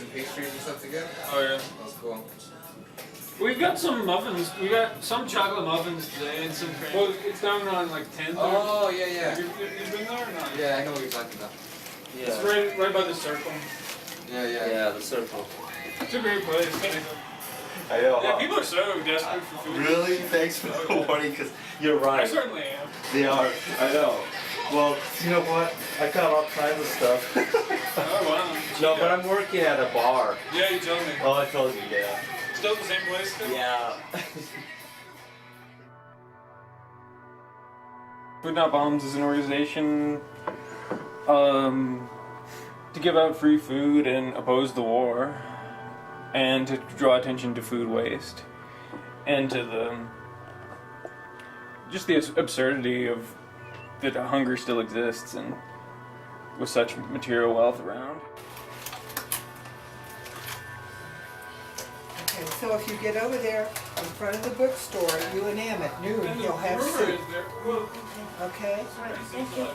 and pastries and stuff to get? Oh yeah. That's cool. We've got some muffins. We got some chocolate muffins today and some cream. Well, it's down on like 10th. Oh yeah, yeah. You've been there or not? Yeah, I know what you're talking about. Yeah. It's right by the circle. Yeah, yeah. Yeah, the circle. It's a great place. I know. Yeah, people are so desperate for food. Really? Thanks for the warning, because you're I right. certainly am. They are. I know. Well, you know what? I got all kinds of stuff. Oh wow. No, but I'm working at a bar. Yeah, you told me. Oh, I told you, yeah. Still the same place still? Yeah. Food Not Bombs is an organization to give out free food and oppose the war, and to draw attention to food waste, and to the absurdity of that hunger still exists and with such material wealth around. Okay, so if you get over there in front of the bookstore, you and Em at noon, you'll have soup. Okay? Thank you.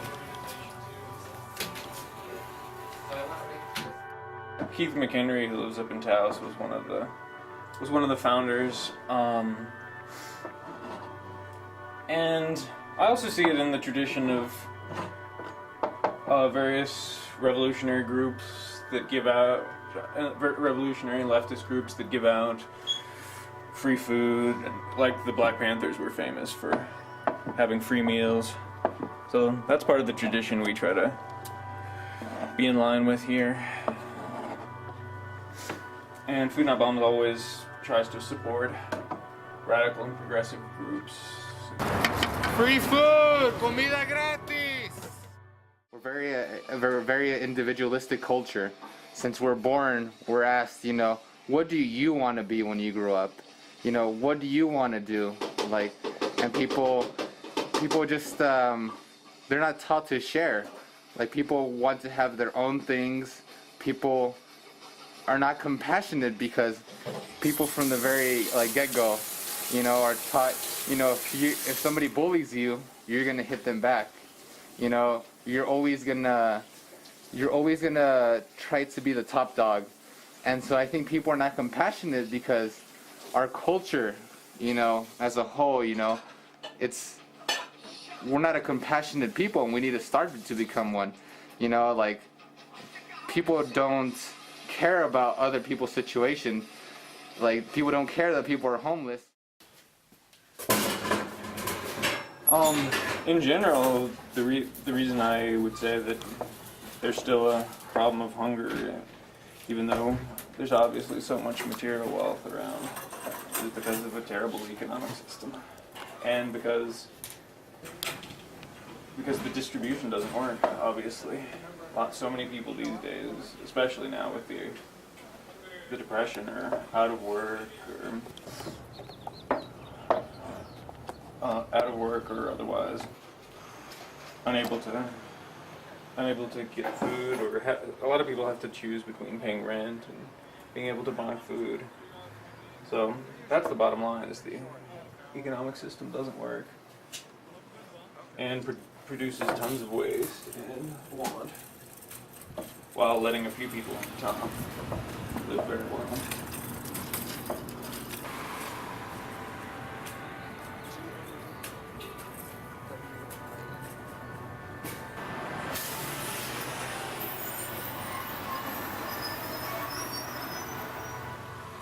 Keith McHenry, who lives up in Taos, was one of the founders, and I also see it in the tradition of various revolutionary groups that give out revolutionary leftist groups that give out free food, like the Black Panthers were famous for having free meals. So that's part of the tradition we try to be in line with here. And Food Not Bombs always tries to support radical and progressive groups. Free food, comida gratis. We're very individualistic culture. Since we're born, we're asked, what do you want to be when you grow up? What do you want to do? And people just, they're not taught to share. People want to have their own things. People are not compassionate because people from the very get-go, are taught, if somebody bullies you, you're gonna hit them back. You're always gonna try to be the top dog. And so I think people are not compassionate because our culture, as a whole, we're not a compassionate people, and we need to start to become one. People don't care about other people's situation. People don't care that people are homeless. In general, the reason I would say that there's still a problem of hunger, even though there's obviously so much material wealth around, is because of a terrible economic system, and because the distribution doesn't work, obviously. So many people these days, especially now with the depression, are out of work or otherwise unable to get food, or a lot of people have to choose between paying rent and being able to buy food. So that's the bottom line: is the economic system doesn't work and produces tons of waste and want, while letting a few people at the top live very well.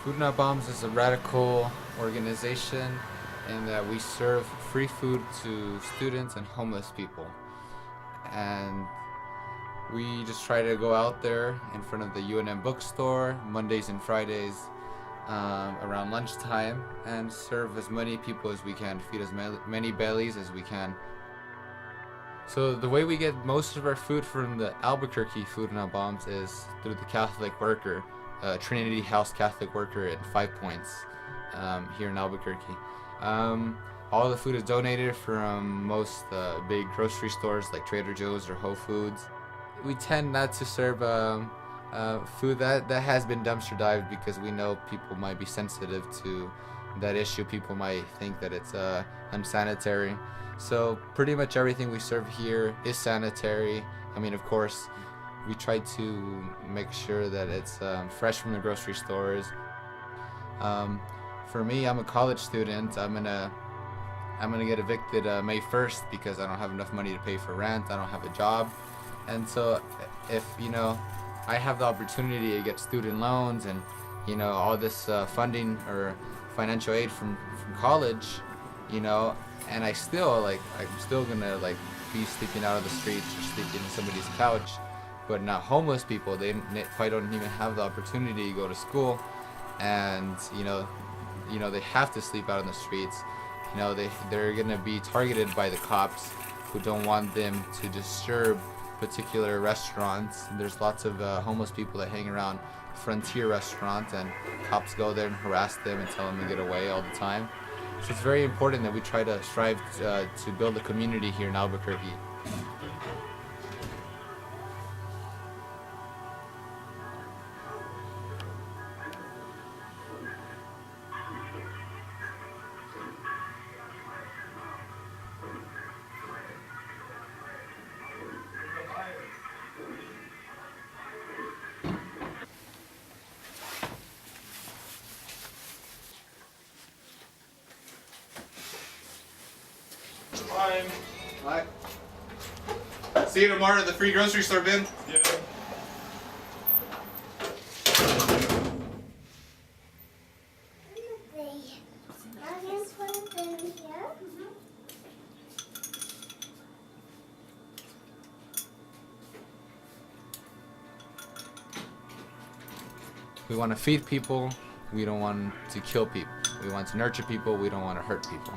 Food Not Bombs is a radical organization in that we serve free food to students and homeless people. And we just try to go out there in front of the UNM bookstore Mondays and Fridays around lunchtime and serve as many people as we can, feed as many bellies as we can. So the way we get most of our food from the Albuquerque Food Not Bombs is through the Catholic Worker, Trinity House Catholic Worker at 5 Points here in Albuquerque. All the food is donated from most big grocery stores like Trader Joe's or Whole Foods. We tend not to serve food that has been dumpster dived because we know people might be sensitive to that issue. People might think that it's unsanitary. So pretty much everything we serve here is sanitary. I mean, of course, we try to make sure that it's fresh from the grocery stores. For me, I'm a college student. I'm gonna get evicted May 1st because I don't have enough money to pay for rent. I don't have a job, and so if I have the opportunity to get student loans and all this funding or financial aid from college, and I'm still gonna be sleeping out of the streets or sleeping in somebody's couch, but not homeless people. They probably don't even have the opportunity to go to school, and they have to sleep out in the streets. They're gonna be targeted by the cops who don't want them to disturb particular restaurants. There's lots of homeless people that hang around Frontier restaurants, and cops go there and harass them and tell them to get away all the time. So it's very important that we try to strive to build a community here in Albuquerque. Bye. Bye. See you tomorrow at the free grocery store bin. Yeah. We want to feed people. We don't want to kill people. We want to nurture people. We don't want to hurt people.